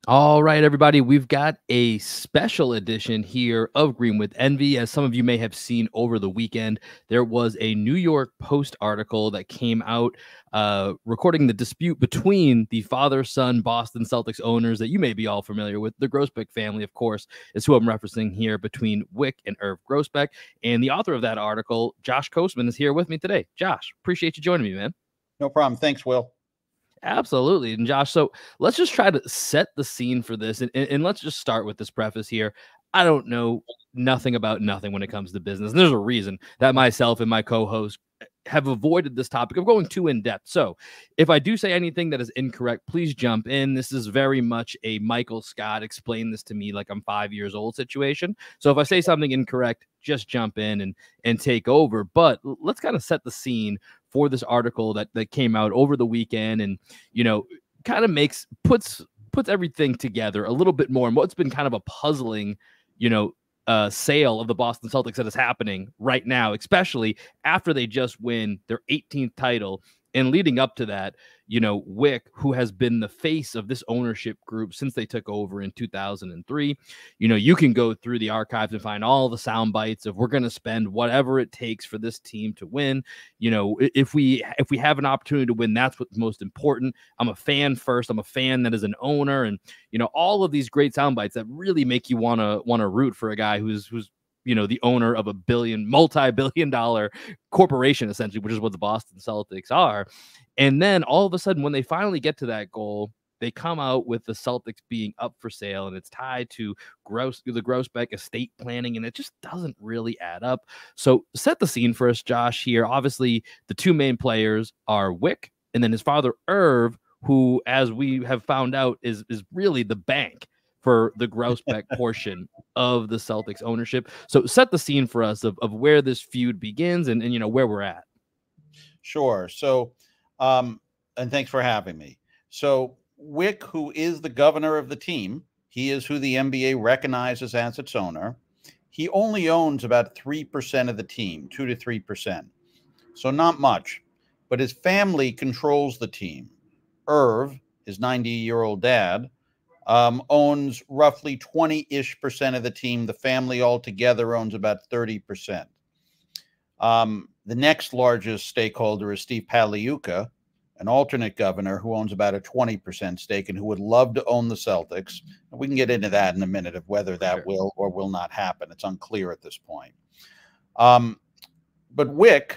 All right, everybody, we've got a special edition here of Green with Envy. As some of you may have seen over the weekend, there was a New York Post article that came out recording the dispute between the father-son Boston Celtics owners that you may be all familiar with. The Grousbeck family, of course, is who I'm referencing here, between Wyc and Irv Grousbeck. And the author of that article, Josh Kosman, is here with me today. Josh, appreciate you joining me, man. No problem. Thanks, Will. Absolutely. And Josh, so let's just try to set the scene for this. And let's just start with this preface here. I don't know nothing about nothing when it comes to business. And there's a reason that myself and my co-host have avoided this topic of going too in depth. So if I do say anything that is incorrect, please jump in. This is very much a Michael Scott explain this to me like I'm 5 years old situation. So if I say something incorrect, just jump in and take over. But let's kind of set the scene for this article that came out over the weekend, and kind of puts everything together a little bit more, and what's been kind of a puzzling sale of the Boston Celtics that is happening right now, especially after they just win their 18th title. And leading up to that, Wyc, who has been the face of this ownership group since they took over in 2003, you can go through the archives and find all the sound bites of we're going to spend whatever it takes for this team to win. If we have an opportunity to win, that's what's most important. I'm a fan first. I'm a fan that is an owner, and all of these great sound bites that really make you want to root for a guy who's the owner of a multi-billion dollar corporation, essentially, which is what the Boston Celtics are. And then all of a sudden, when they finally get to that goal, they come out with the Celtics being up for sale, and it's tied to the Grousbeck estate planning, and it just doesn't really add up. So set the scene for us, Josh, here. Obviously, the two main players are Wyc and then his father, Irv, who, as we have found out, is really the bank for the Grousbeck portion of the Celtics ownership. So set the scene for us of where this feud begins and where we're at. Sure. So, and thanks for having me. So Wyc, who is the governor of the team, he is who the NBA recognizes as its owner. He only owns about 3% of the team, 2 to 3%. So not much, but his family controls the team. Irv, his 90-year-old dad, owns roughly 20-ish% of the team. The family altogether owns about 30%. The next largest stakeholder is Steve Paliuka, an alternate governor who owns about a 20% stake and who would love to own the Celtics. And we can get into that in a minute of whether that will or will not happen. It's unclear at this point. But Wyc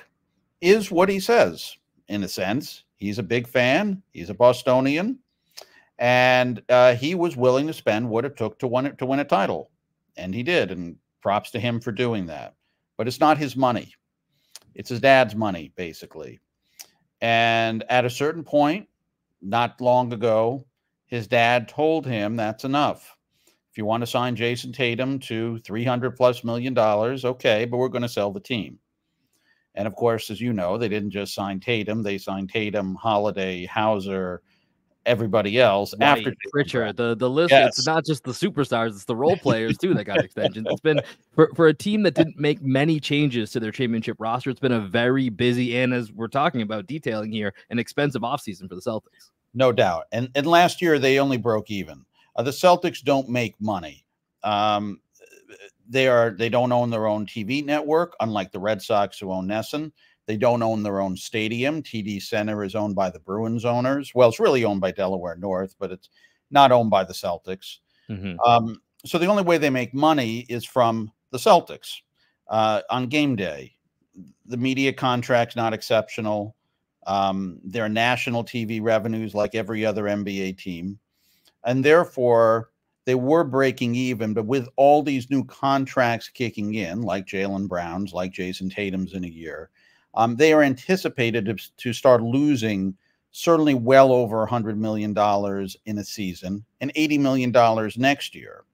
is what he says, in a sense. He's a big fan. He's a Bostonian. And he was willing to spend what it took to win a title. And he did. And props to him for doing that. But it's not his money. It's his dad's money, basically. And at a certain point, not long ago, his dad told him that's enough. If you want to sign Jason Tatum to $300+ million, okay, but we're going to sell the team. And of course, as you know, they didn't just sign Tatum. They signed Tatum, Holiday, Hauser, everybody else after Pritchard. The list. Yes. It's not just the superstars; it's the role players too that got extensions. It's been for a team that didn't make many changes to their championship roster. It's been a very busy, and as we're talking about detailing here, an expensive offseason for the Celtics. No doubt. And last year they only broke even. The Celtics don't make money. They don't own their own TV network, unlike the Red Sox who own NESN. They don't own their own stadium. TD Center is owned by the Bruins owners. Well, it's really owned by Delaware North, but it's not owned by the Celtics. Mm-hmm. So the only way they make money is from the Celtics on game day. The media contract's not exceptional. Their national TV revenues like every other NBA team. And therefore, they were breaking even, but with all these new contracts kicking in, like Jaylen Brown's, like Jason Tatum's in a year, they are anticipated to start losing certainly well over $100 million in a season and $80 million next year.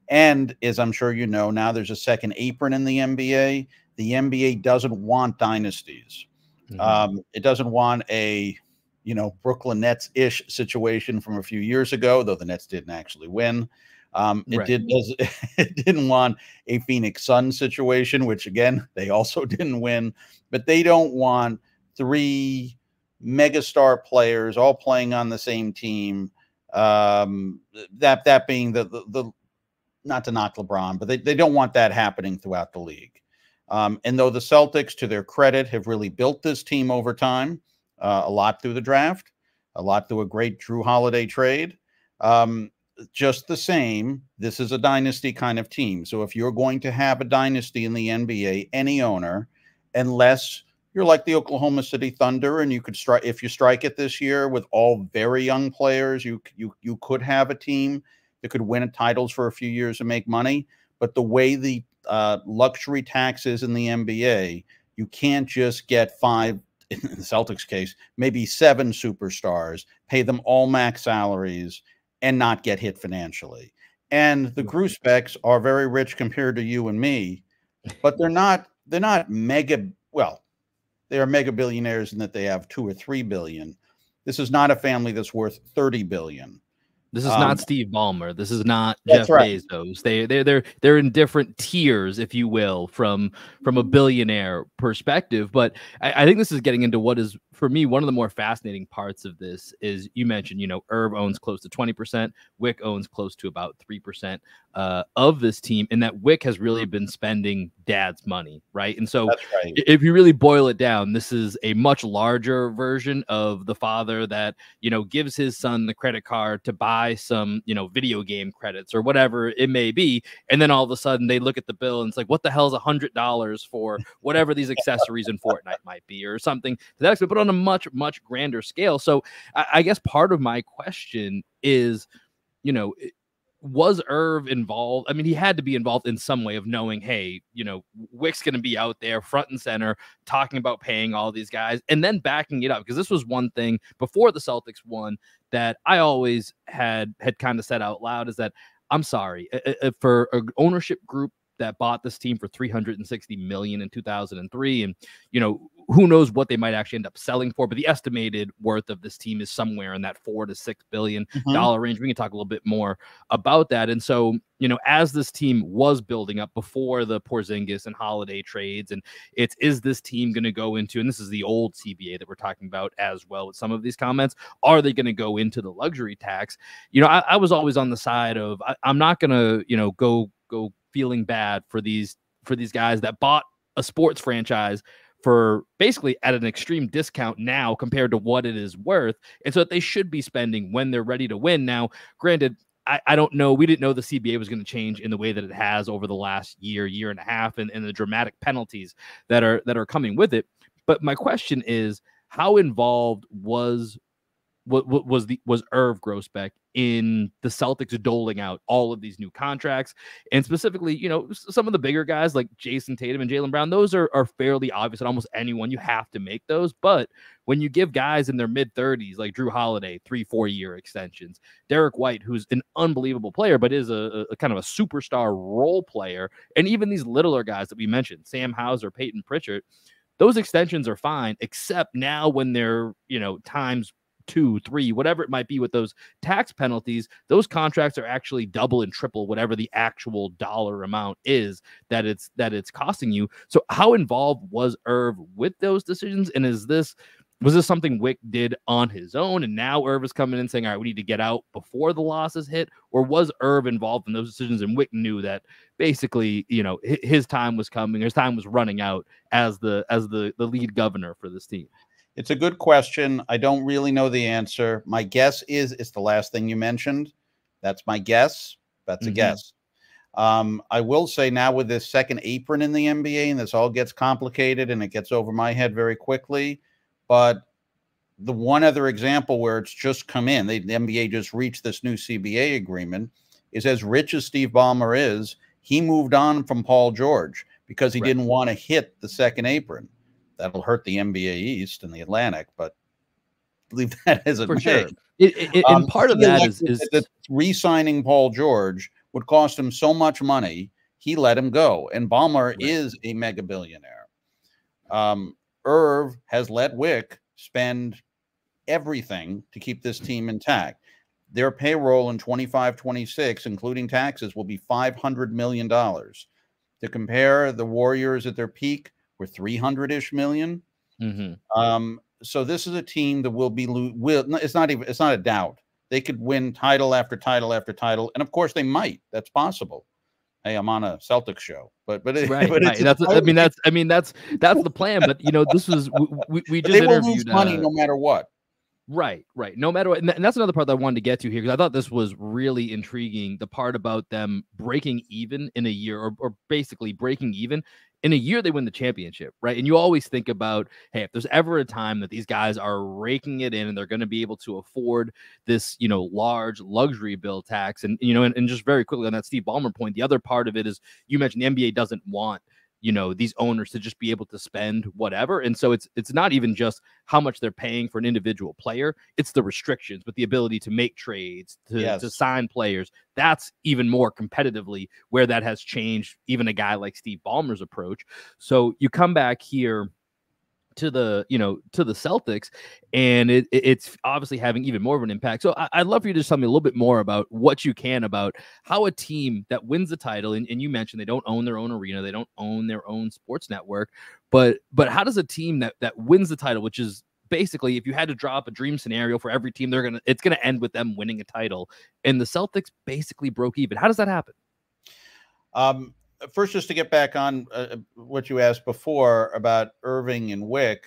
And as I'm sure you know, now there's a second apron in the NBA. The NBA doesn't want dynasties. Mm-hmm. It doesn't want a, Brooklyn Nets-ish situation from a few years ago, though the Nets didn't actually win. It didn't want a Phoenix Suns situation, which again, they also didn't win, but they don't want three megastar players all playing on the same team That being the not to knock LeBron, but they don't want that happening throughout the league. And though the Celtics, to their credit, have really built this team over time, a lot through the draft, a lot through a great Drew Holiday trade. Just the same, this is a dynasty kind of team. So if you're going to have a dynasty in the NBA, any owner, unless you're like the Oklahoma City Thunder and you could strike, if you strike it this year with all very young players, you could have a team that could win titles for a few years and make money. But the way the luxury tax is in the NBA, you can't just get 5, in the Celtics case, maybe 7 superstars, pay them all max salaries, and not get hit financially. And the Grousbecks are very rich compared to you and me, but they're not mega, well, they are mega billionaires in that they have 2 or 3 billion. This is not a family that's worth 30 billion. This is not Steve Ballmer. This is not Jeff Bezos. They're in different tiers, if you will, from a billionaire perspective. But I think this is getting into what is, for me, one of the more fascinating parts of this is, you mentioned, Irv owns close to 20%. Wyc owns close to about 3% of this team, and that Wyc has really been spending dad's money, right? And so if you really boil it down, this is a much larger version of the father that, gives his son the credit card to buy some, video game credits or whatever it may be. And then all of a sudden they look at the bill and it's like, what the hell is $100 for whatever these accessories in Fortnite might be, or something to that extent, but on a much, much grander scale. So I guess part of my question is, was Irv involved? I mean, he had to be involved in some way of knowing, hey, Wyc's going to be out there front and center talking about paying all these guys and then backing it up. Because this was one thing before the Celtics won that I always had kind of said out loud, is that I'm sorry, for an ownership group that bought this team for $360 million in 2003, and who knows what they might actually end up selling for, but the estimated worth of this team is somewhere in that $4 to $6 billion range. We can talk a little bit more about that. And so, as this team was building up before the Porzingis and Holiday trades, and is this team going to go into, and this is the old CBA that we're talking about as well with some of these comments, are they going to go into the luxury tax? I was always on the side of, I'm not going to, go feeling bad for these guys that bought a sports franchise for basically at an extreme discount now compared to what it is worth. And so that they should be spending when they're ready to win. Now, granted, I don't know. We didn't know the CBA was going to change in the way that it has over the last year and a half, and the dramatic penalties that are coming with it. But my question is, how involved was Irv Grousbeck in the Celtics doling out all of these new contracts? And specifically, some of the bigger guys like Jason Tatum and Jaylen Brown, those are fairly obvious. At almost anyone, you have to make those. But when you give guys in their mid-30s like Drew Holiday 3-4 year extensions, Derek White, who's an unbelievable player but is a kind of a superstar role player, and even these littler guys that we mentioned, Sam Hauser, Peyton Pritchard, those extensions are fine, except now when they're times 2, 3, whatever it might be with those tax penalties, those contracts are actually double and triple whatever the actual dollar amount is that it's costing you. So how involved was Irv with those decisions? And was this something Wyc did on his own, and now Irv is coming in saying, all right, we need to get out before the losses hit? Or was Irv involved in those decisions and Wyc knew that basically, his time was coming, his time was running out as the lead governor for this team? It's a good question. I don't really know the answer. My guess is it's the last thing you mentioned. That's my guess. That's a guess. I will say now with this second apron in the NBA, and this all gets complicated and it gets over my head very quickly, but the one other example where it's just come in, the NBA just reached this new CBA agreement, is as rich as Steve Ballmer is, he moved on from Paul George because he didn't want to hit the second apron. That'll hurt the NBA East and the Atlantic, but leave that as it may. Sure. And part of that is that re-signing Paul George would cost him so much money, he let him go. And Ballmer is a mega billionaire. Irv has let Wyc spend everything to keep this team intact. Their payroll in 25-26, including taxes, will be $500 million. To compare, the Warriors at their peak were 300-ish million. So this is a team that it's not a doubt they could win title after title after title, and of course they might. That's possible. Hey, I'm on a Celtics show, but Right, but right. it's That's I mean that's the plan. But this was we but just they will lose interviewed money no matter what. Right, right. No matter what, and that's another part that I wanted to get to here because I thought this was really intriguing. The part about them breaking even in a year, or basically breaking even in a year they win the championship, right? And you always think about, hey, if there's ever a time that these guys are raking it in and they're going to be able to afford this, large luxury bill tax, and and just very quickly on that Steve Ballmer point, the other part of it is you mentioned the NBA doesn't want these owners to just be able to spend whatever. And so it's not even just how much they're paying for an individual player, it's the restrictions with the ability to make trades, to sign players. That's even more competitively where that has changed even a guy like Steve Ballmer's approach. So you come back here to the Celtics, and it's obviously having even more of an impact. So I'd love for you to just tell me a little bit more about what you can about how a team that wins the title, and you mentioned they don't own their own arena, they don't own their own sports network, but how does a team that wins the title, which is basically, if you had to draw up a dream scenario for every team, it's gonna end with them winning a title, and the Celtics basically broke even. How does that happen? First, just to get back on what you asked before about Irving and Wyc,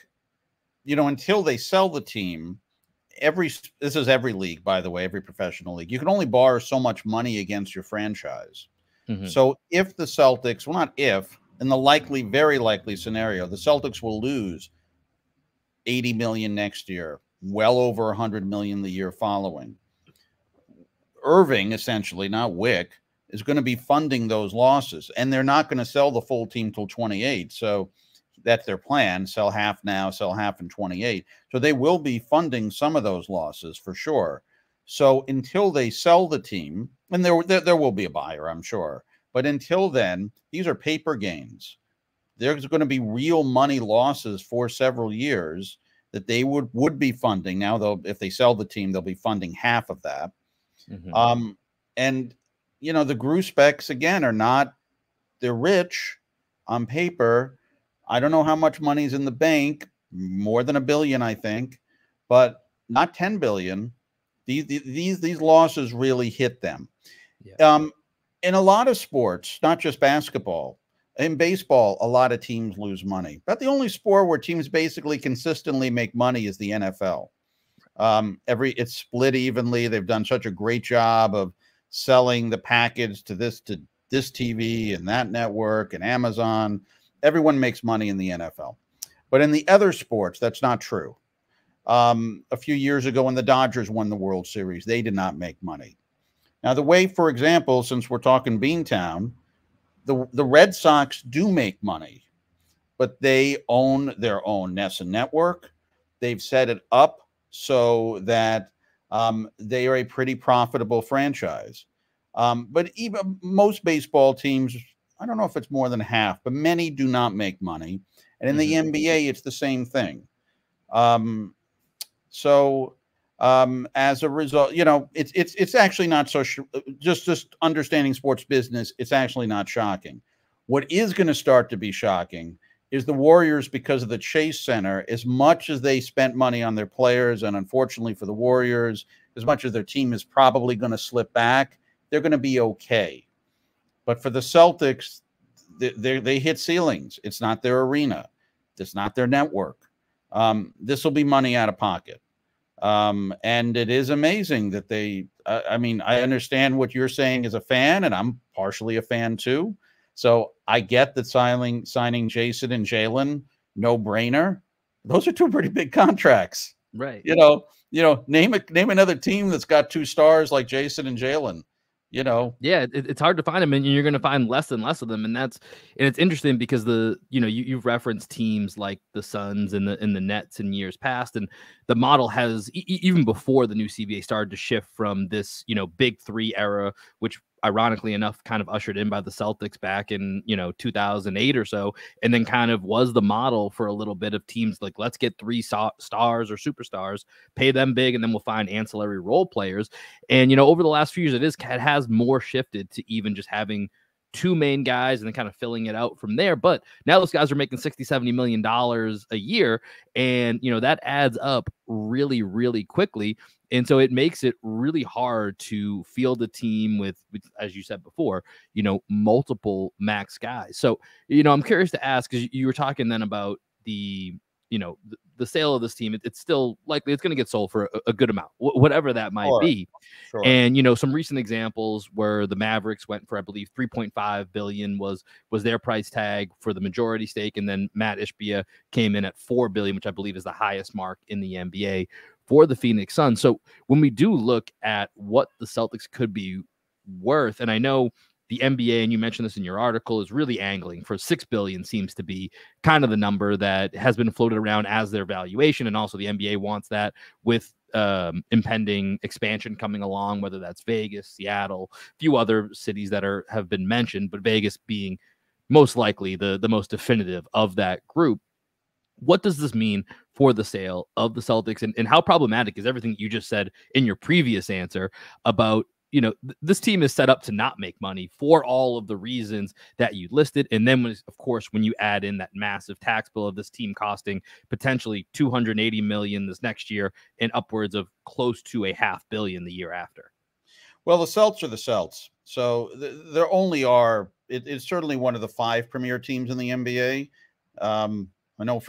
until they sell the team, this is every league, by the way, every professional league, you can only borrow so much money against your franchise. So if the Celtics, well, not if, in the very likely scenario, the Celtics will lose 80 million next year, well over 100 million the year following. Irving, essentially, not Wyc, is going to be funding those losses, and they're not going to sell the full team till 28. So that's their plan: sell half now, sell half in 28. So they will be funding some of those losses for sure. So until they sell the team, and there will be a buyer, I'm sure, but until then, these are paper gains. There's going to be real money losses for several years that they would be funding. Now, if they sell the team, they'll be funding half of that. And the Grousbecks, again, they're rich on paper. I don't know how much money's in the bank, more than $1 billion, I think, but not 10 billion. These losses really hit them. Yeah. In a lot of sports, not just basketball, in baseball, a lot of teams lose money. But the only sport where teams basically consistently make money is the NFL. It's split evenly. They've done such a great job of selling the package to this TV and that network and Amazon. Everyone makes money in the NFL. But in the other sports, that's not true. A few years ago when the Dodgers won the World Series, they did not make money. Now, the way, for example, since we're talking Beantown, the Red Sox do make money, but they own their own NESN network. They've set it up so that they are a pretty profitable franchise. But even most baseball teams, I don't know if it's more than half, but many do not make money. And in the NBA, it's the same thing. As a result, it's actually not so just understanding sports business. It's actually not shocking. What is going to start to be shocking is the Warriors, because of the Chase Center, as much as they spent money on their players, and unfortunately for the Warriors, as much as their team is probably going to slip back, they're going to be okay. But for the Celtics, they hit ceilings. It's not their arena. It's not their network. This will be money out of pocket. And it is amazing that I understand what you're saying as a fan, and I'm partially a fan too. So I get that signing Jason and Jalen, no brainer. Those are two pretty big contracts, right? Name another team that's got 2 stars like Jason and Jalen. Yeah, it's hard to find them, and you're going to find less and less of them, and it's interesting because you've referenced teams like the Suns and the Nets in years past, and the model has even before the new CBA started to shift from this big 3 era, which ironically enough kind of ushered in by the Celtics back in 2008 or so, and then kind of was the model for a little bit of teams like, let's get 3 stars or superstars, pay them big, and then we'll find ancillary role players. And over the last few years, it has more shifted to even just having two main guys and then kind of filling it out from there. But now those guys are making $60-70 million a year. And, that adds up really, really quickly. And so it makes it really hard to field a team with, as you said before, multiple max guys. So, I'm curious to ask, because you were talking then about the sale of this team. It's still likely it's going to get sold for a good amount, whatever that might be. Sure. And some recent examples where the Mavericks went for, I believe, $3.5 billion was their price tag for the majority stake, and then Matt Ishbia came in at $4 billion, which I believe is the highest mark in the NBA for the Phoenix Suns. So when we do look at what the Celtics could be worth, and I know the NBA, and you mentioned this in your article, is really angling for $6 billion, seems to be kind of the number that has been floated around as their valuation. And also the NBA wants that with impending expansion coming along, whether that's Vegas, Seattle, a few other cities that have been mentioned, but Vegas being most likely the most definitive of that group. What does this mean for the sale of the Celtics, and how problematic is everything you just said in your previous answer about, this team is set up to not make money for all of the reasons that you listed. And then, of course, when you add in that massive tax bill of this team costing potentially $280 million this next year and upwards of close to $500 million the year after. Well, the Celts are the Celts. So there only are, it's certainly one of the 5 premier teams in the NBA. I know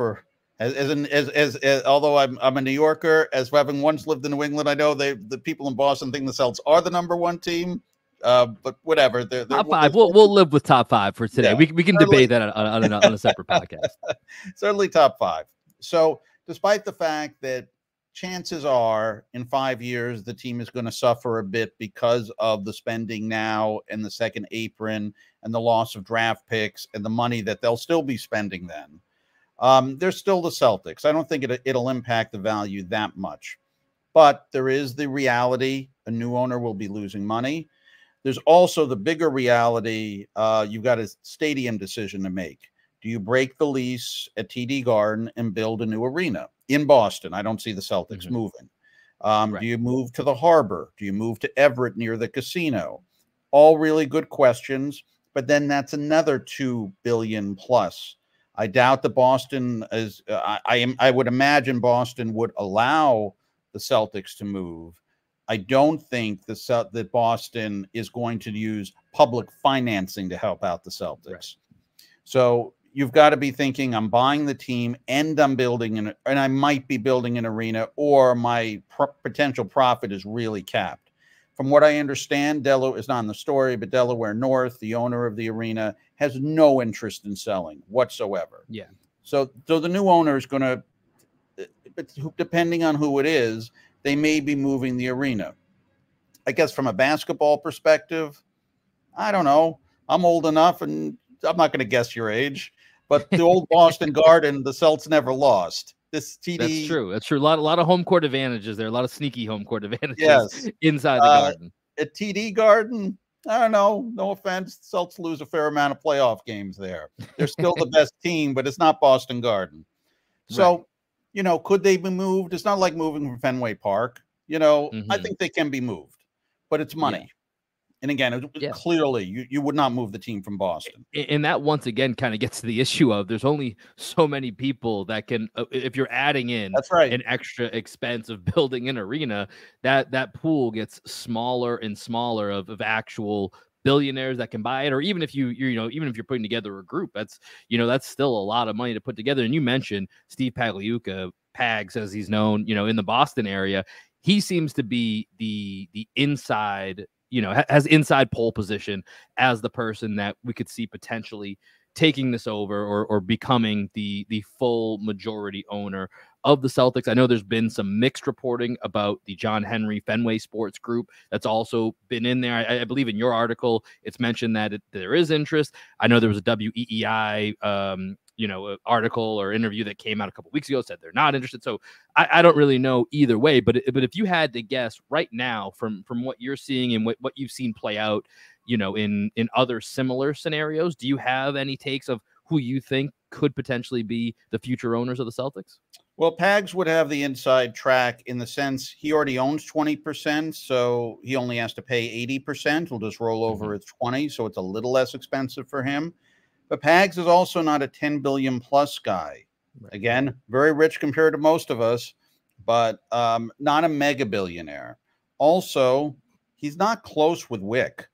although I'm a New Yorker, as having once lived in New England, I know the people in Boston think the Celtics are the number 1 team. But whatever, they're top 5. We'll live with top 5 for today. Yeah, we can debate that on a separate podcast. Certainly top 5. So despite the fact that chances are in 5 years the team is going to suffer a bit because of the spending now and the second apron and the loss of draft picks and the money that they'll still be spending then. They're still the Celtics. I don't think it'll impact the value that much. But there is the reality a new owner will be losing money. There's also the bigger reality. You've got a stadium decision to make. Do you break the lease at TD Garden and build a new arena in Boston? I don't see the Celtics moving. Right. Do you move to the Harbor? Do you move to Everett near the casino? All really good questions. But then that's another $2 billion plus. I doubt that Boston is. I would imagine Boston would allow the Celtics to move. I don't think that Boston is going to use public financing to help out the Celtics. Right. So you've got to be thinking, I'm buying the team and I'm building and I might be building an arena, or my potential profit is really capped. From what I understand, Delaware is not in the story, but Delaware North, the owner of the arena, has no interest in selling whatsoever. Yeah. So the new owner is going to, depending on who it is, they may be moving the arena. I guess from a basketball perspective, I don't know. I'm old enough, and I'm not going to guess your age, but the old Boston Garden, the Celts never lost. This TD. That's true. That's true. A lot of home court advantages there. A lot of sneaky home court advantages inside the Garden. At TD Garden, I don't know. No offense. The Celts lose a fair amount of playoff games there. They're still the best team, but it's not Boston Garden. So, right. Could they be moved? It's not like moving from Fenway Park. I think they can be moved, but it's money. Yeah. And again, clearly, you would not move the team from Boston. And that, once again, kind of gets to the issue of there's only so many people that can, if you're adding in an extra expense of building an arena, that pool gets smaller and smaller of actual billionaires that can buy it. Or even if even if you're putting together a group, that's still a lot of money to put together. And you mentioned Steve Pagliuca, Pags, as he's known, in the Boston area. He seems to be the inside, has inside pole position as the person that we could see potentially taking this over or becoming the full majority owner of the Celtics. I know there's been some mixed reporting about the John Henry Fenway Sports Group that's also been in there. I believe in your article, it's mentioned that there is interest. I know there was a WEEI article or interview that came out a couple weeks ago, said they're not interested. So I don't really know either way, but if you had to guess right now from what you're seeing and what you've seen play out, in other similar scenarios, do you have any takes of who you think could potentially be the future owners of the Celtics? Well, Pags would have the inside track in the sense he already owns 20%, so he only has to pay 80%. He'll just roll over its 20, so it's a little less expensive for him. But Pags is also not a 10 billion plus guy. Right. Again, very rich compared to most of us, but not a mega billionaire. Also, he's not close with Wyc.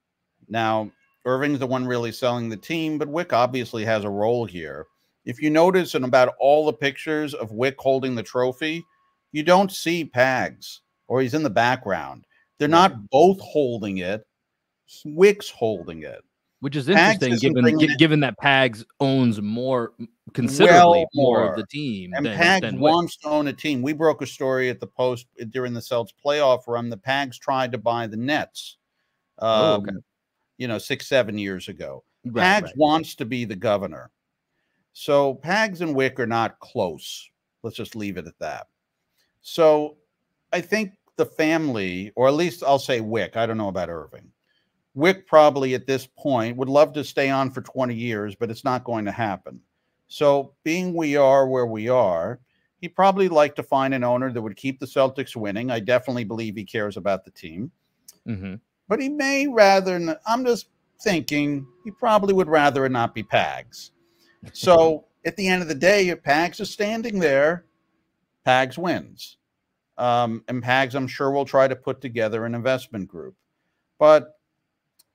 Now, Irving's the one really selling the team, but Wyc obviously has a role here. If you notice in about all the pictures of Wyc holding the trophy, you don't see Pags, or he's in the background. They're not both holding it. Wyc's holding it. Which is interesting, given that Pags owns considerably more of the team. And than Pags Wyc. wants to own a team. We broke a story at the Post during the Celtics playoff run. The Pags tried to buy the Nets. Okay. 6-7 years ago. Right, Pags wants to be the governor. So Pags and Wyc are not close. Let's just leave it at that. So I think the family, or at least I'll say Wyc, I don't know about Irving. Wyc probably at this point would love to stay on for 20 years, but it's not going to happen. So being we are where we are, he'd probably like to find an owner that would keep the Celtics winning. I definitely believe he cares about the team. But he may rather, I'm just thinking, he probably would rather it not be Pags. So at the end of the day, if Pags is standing there, Pags wins. And Pags, I'm sure, will try to put together an investment group. But,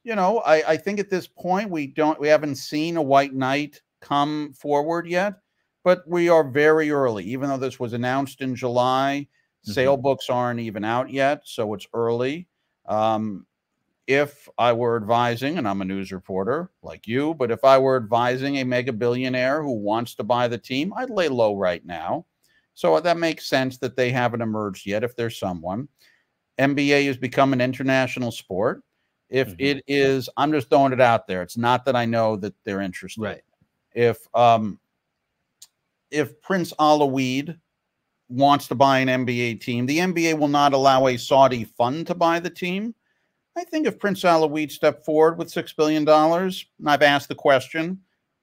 I think at this point, we haven't seen a white knight come forward yet, but we are very early. Even though this was announced in July, sale books aren't even out yet, so it's early. If I were advising, and I'm a news reporter like you, but if I were advising a mega billionaire who wants to buy the team, I'd lay low right now. So that makes sense that they haven't emerged yet if there's someone. NBA has become an international sport. If it is, I'm just throwing it out there. It's not that I know that they're interested. Right. If Prince Alaouid wants to buy an NBA team, the NBA will not allow a Saudi fund to buy the team. I think if Prince Alaouid stepped forward with $6 billion, and I've asked the question,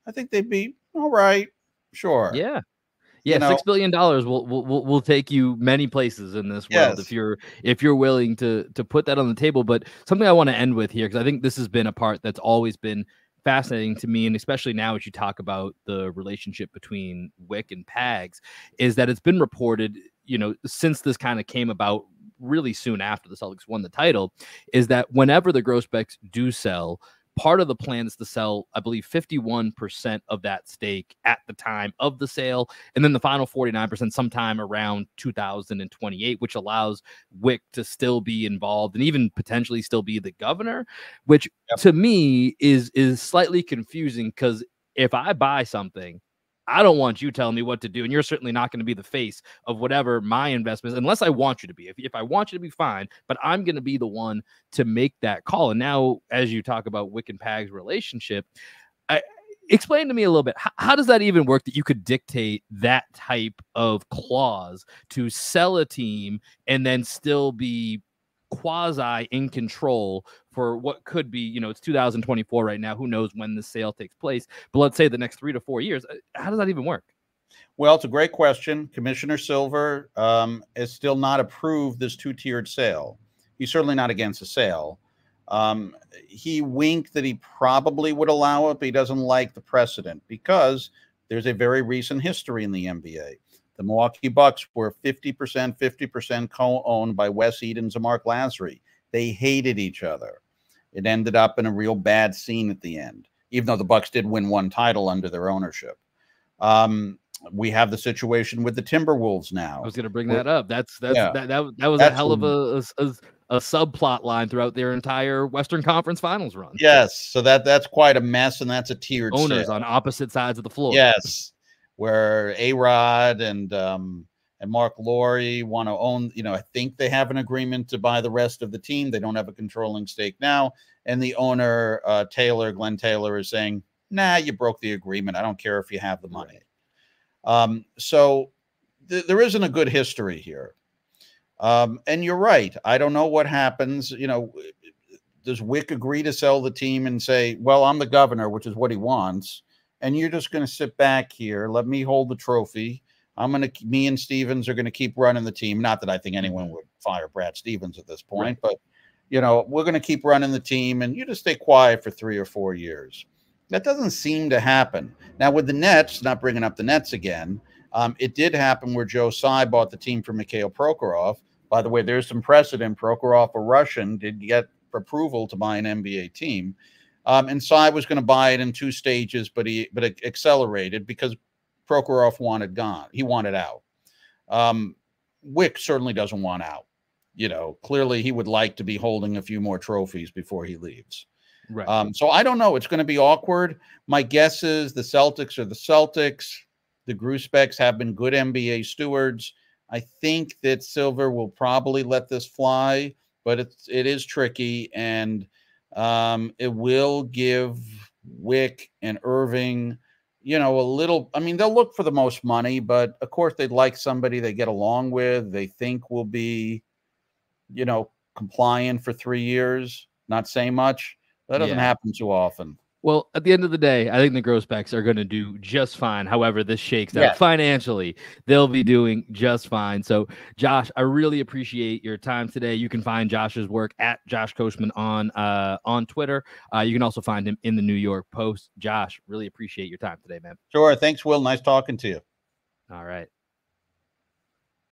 I think they'd be all right. Sure. Yeah. $6 billion will take you many places in this world if you're willing to put that on the table. But something I want to end with here, because I think this has been a part that's always been fascinating to me, and especially now as you talk about the relationship between Wyc and Pags, is that it's been reported, since this kind of came about really soon after the Celtics won the title, is that whenever the Grousbecks do sell, part of the plan is to sell, I believe, 51% of that stake at the time of the sale, and then the final 49% sometime around 2028, which allows Wyc to still be involved and even potentially still be the governor, which to me is slightly confusing, because if I buy something, I don't want you telling me what to do, and you're certainly not going to be the face of whatever my investment is, unless I want you to be. If I want you to be, fine, but I'm going to be the one to make that call. And now, as you talk about Wyc and Pags' relationship, explain to me a little bit, how does that even work, that you could dictate that type of clause to sell a team and then still be quasi in control for what could be, it's 2024 right now. Who knows when the sale takes place? But let's say the next 3 to 4 years. How does that even work? Well, it's a great question. Commissioner Silver has still not approved this two-tiered sale. He's certainly not against the sale. He winked that he probably would allow it, but he doesn't like the precedent because there's a very recent history in the NBA. The Milwaukee Bucks were 50% co-owned by Wes Edens and Mark Lasry. They hated each other. It ended up in a real bad scene at the end, even though the Bucks did win one title under their ownership. We have the situation with the Timberwolves now. I was going to bring that up. That was a hell of a subplot line throughout their entire Western Conference Finals run. Yes, so that's quite a mess, and that's a tiered owners sale. On opposite sides of the floor. Yes, where A-Rod and Mark Laurie want to own. I think they have an agreement to buy the rest of the team. They don't have a controlling stake now, and the owner Glenn Taylor, is saying, "Nah, you broke the agreement. I don't care if you have the money." So there isn't a good history here. And you're right. I don't know what happens. Does Wyc agree to sell the team and say, well, I'm the governor, which is what he wants, and you're just going to sit back here, let me hold the trophy. Me and Stevens are gonna keep running the team. Not that I think anyone would fire Brad Stevens at this point, but we're gonna keep running the team, and you just stay quiet for 3 or 4 years. That doesn't seem to happen now with the Nets. Not bringing up the Nets again. It did happen where Joe Tsai bought the team from Mikhail Prokhorov. By the way, there's some precedent. Prokhorov, a Russian, did get approval to buy an NBA team. And Tsai was going to buy it in 2 stages, but it accelerated because Prokhorov he wanted out. Wyc certainly doesn't want out. Clearly he would like to be holding a few more trophies before he leaves. Right. So I don't know. It's going to be awkward. My guess is the Celtics are the Celtics. The Grousbecks have been good NBA stewards. I think that Silver will probably let this fly, but it is tricky, and it will give Wyc and Irving, a little. I mean, they'll look for the most money, but of course they'd like somebody they get along with. They think will be, compliant for 3 years, not say much. That doesn't happen too often. Well, at the end of the day, I think the Grousbecks are going to do just fine. However this shakes out financially, they'll be doing just fine. So, Josh, I really appreciate your time today. You can find Josh's work at Josh Kosman on Twitter. You can also find him in the New York Post. Josh, really appreciate your time today, man. Sure. Thanks, Will. Nice talking to you. All right.